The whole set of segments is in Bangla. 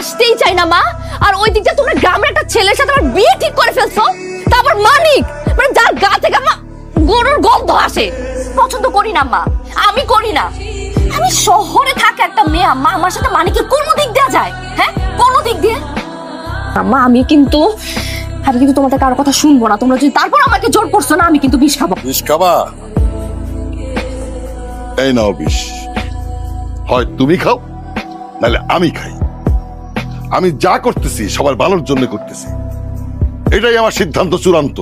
আসতেই চাই না মা। আর ওই দিকটা তোমরা গ্রামের একটা ছেলের সাথে আমার বিয়ে ঠিক করে ফেলছো, তারপর মানিক মানে যার গা থেকে আমার গরুর গন্ধ আসে, পছন্দ করি না মা, আমি করি না। আমি শহরে থাকা একটা মেয়ে আম্মা, আমার সাথে মানিকের কোনো দিক দেওয়া যায়? হ্যাঁ, কোনো দিক দিয়ে? আম্মা আমি কিন্তু তোমাদের কারো কথা শুনবো না। তোমরা যদি তারপর আমাকে জোর করছো না, আমি কিন্তু বিষ খাবো। বিষ খাবা? এই নাও বিষ, হয় তুমি খাও নাহলে আমি খাই। আমি যা করতেছি সবার ভালোর জন্য করতেছি, এটাই আমার সিদ্ধান্ত চূড়ান্ত।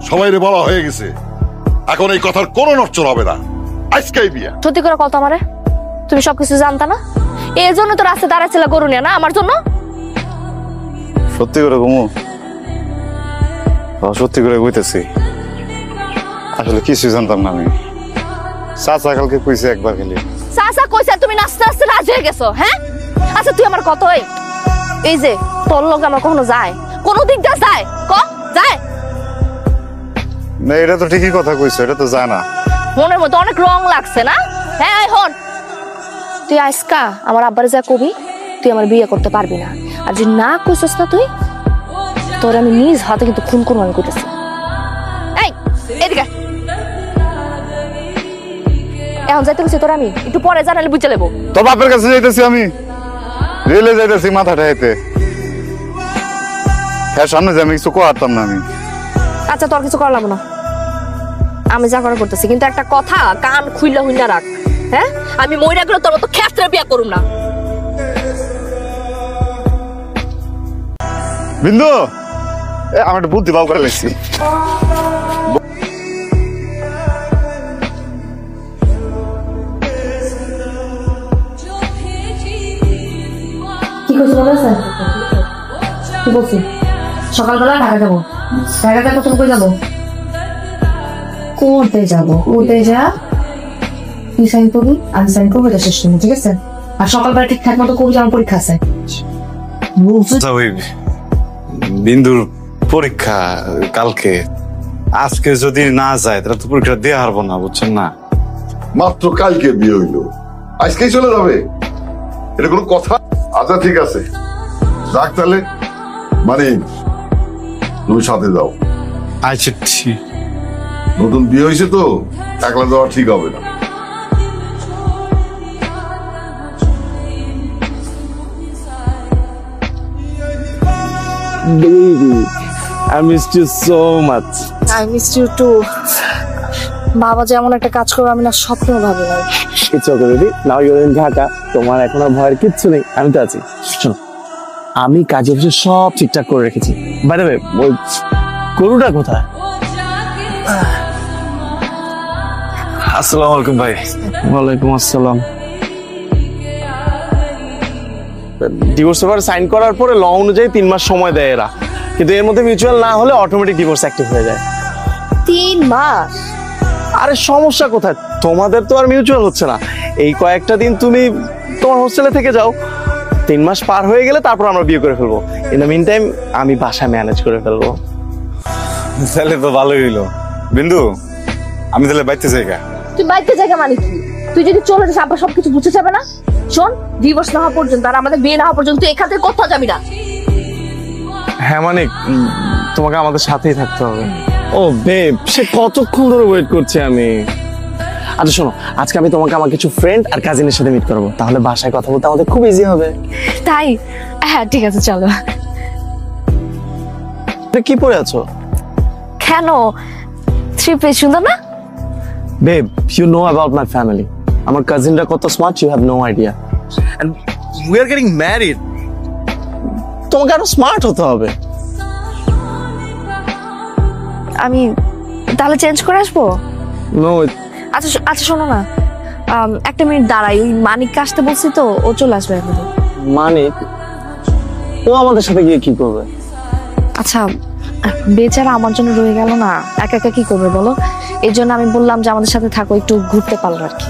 সবাইরে বলা হয়ে গেছে, এখন এই কথার কোনো নড়চড় হবে না। আজকেই বিয়া। সত্যি করে কত আমারে, তুমি সবকিছু জানতা না? এর জন্য তো রাস্তায় দাঁড়াচ্ছিল গরু নিয়ে না, আমার জন্য? সত্যি করে ঘুমো, সত্যি করে কইতেছি, আসলে কিছু জানতাম না আমি। চাচা কালকে কইছে একবার খেলে। চাচা কইছে তুমি নাচতে নাচতে রাজি হয়ে গেছো? হ্যাঁ আচ্ছা তুই আমার কত এই যে তোর লোক আমার কখনো যায়? কোনো দিক দিয়ে যায়? ক যায় না? এটা তো ঠিকই কথা কইছো, এটা তো যায় না। মনের মধ্যে অনেক রং লাগছে না? হ্যাঁ হন, তুই আজকা আমার আব্বারে যা কবি তুই আমার বিয়ে করতে পারবি না, আর যদি না কইছস না তুই, তোর আমি নিজ হাতে কিন্তু খুন করবো আমি কইতেছি। এই এদিকে এখন যাইতে গেছি তোর, আমি একটু পরে জানালে বুঝে নেবো। তোর বাপের কাছে যাইতেছি আমি, রেলে যাইতেছি মাথাটা হেঁটে। হ্যাঁ সামনে যে আমি কিছু করতাম না আমি। আচ্ছা তোর কিছু করলাম না, আমি যা করা করতেছি। কিন্তু একটা কথা কান খুইলা হইনা রাখ, হ্যাঁ আমি মইরা গেলে তোর মতো খেফরে বিয়া করুম না। বিন্দু আমি একটা বুদ্ধি বাউ করে লেছি। কি করছি বলো স্যার? কি বলছি? সকালবেলা ঢাকা যাবো। ঢাকা যাবো তুমি কই যাবো? কোথায় যাবো? কোথায় যা তুই সাইন করবি, আমি সাইন করবো, এটা শেষ করবো, ঠিক আছে? আর সকালবেলা ঠিকঠাক মতো করবি, আমার পরীক্ষা আছে। বিন্দুর পরীক্ষা কালকে, আজকে যদি না যায় তাহলে তো পরীক্ষা দেওয়া হারবো না, বুঝছেন না? মাত্র কালকে বিয়ে হইলো, আজকেই চলে যাবে? এটা কোনো কথা? আচ্ছা ঠিক আছে, যাক তাহলে। মানে তুমি সাথে যাও। আচ্ছা ঠিক। নতুন বিয়ে হয়েছে তো, একলা যাওয়া ঠিক হবে না। Baby, I missed you so much. I missed you too. বাবা যেমন একটা কাজ করবে আমি না স্বপ্নেও ভাবি না। It's okay, baby. Now you're in Dhaka. তোমার এখন আর ভয়ের কিচ্ছু নেই, আমি তো আছি। শোনো, আমি কাজে অফিসে সব ঠিকঠাক করে রেখেছি। বাই দ্য ওয়ে, ওই গরুটা কোথায়? আসসালামু আলাইকুম ভাই। ওয়ালাইকুম আসসালাম। ডিভোর্স পেপার সাইন করার পরে ল অনুযায়ী 3 মাস সময় দেয় এরা, কিন্তু এর মধ্যে মিউচুয়াল না হলে অটোমেটিক ডিভোর্স অ্যাক্টিভ হয়ে যায়। 3 মাস? আরে সমস্যা কোথায়? তোমাদের তো আর মিউচুয়াল হচ্ছে না। এই কয়েকটা দিন তুমি তোমার হোস্টেলে থেকে যাও, 3 মাস পার হয়ে গেলে তারপর আমরা বিয়ে করে ফেলবো। ইন দ্য মিন টাইম আমি বাসা ম্যানেজ করে ফেলবো। তাহলে তো ভালোই হইলো। বিন্দু আমি তাহলে বাইতে যাই। তুই বাইতে জায়গা মানে কি? তুই যদি চলে যাস আবার সবকিছু বুঝে যাবে না। শোন, ডিভোর্স না হওয়া পর্যন্ত আর আমাদের বিয়ে না হওয়া পর্যন্ত তুই এখান থেকে কোথাও যাবি না। হ্যাঁ মানে তোমাকে আমাদের সাথেই থাকতে হবে। ও বেব, সে কতক্ষণ ধরে ওয়েট করছি আমি। আচ্ছা শোনো, আজকে আমি তোমাকে আমার কিছু ফ্রেন্ড আর কাজিনের সাথে মিট করবো, তাহলে বাসায় কথা বলতে আমাদের খুব ইজি হবে। তাই? হ্যাঁ ঠিক আছে চলো। কি পরে আছো? কেন? 3 পিস সুন্দর না? Babe, you know about my family. আমার কাজিনরা কত smart, you have no idea. And we are getting married. তোমাকে আরো স্মার্ট হতে হবে। আমি তাহলে চেঞ্জ করে আসবো? No. আচ্ছা আচ্ছা শোনো না, একটা মিনিট দাঁড়াই, ওই মানিককে আসতে বলছি তো, ও চলে আসবে এখন। মানিক? ও আমাদের সাথে গিয়ে কি করবে? আচ্ছা বেচারা আমার জন্য রয়ে গেল না, একা একা কি করবে বলো? এই জন্য আমি বললাম যে আমাদের সাথে থাকো, একটু ঘুরতে পারলো আর কি।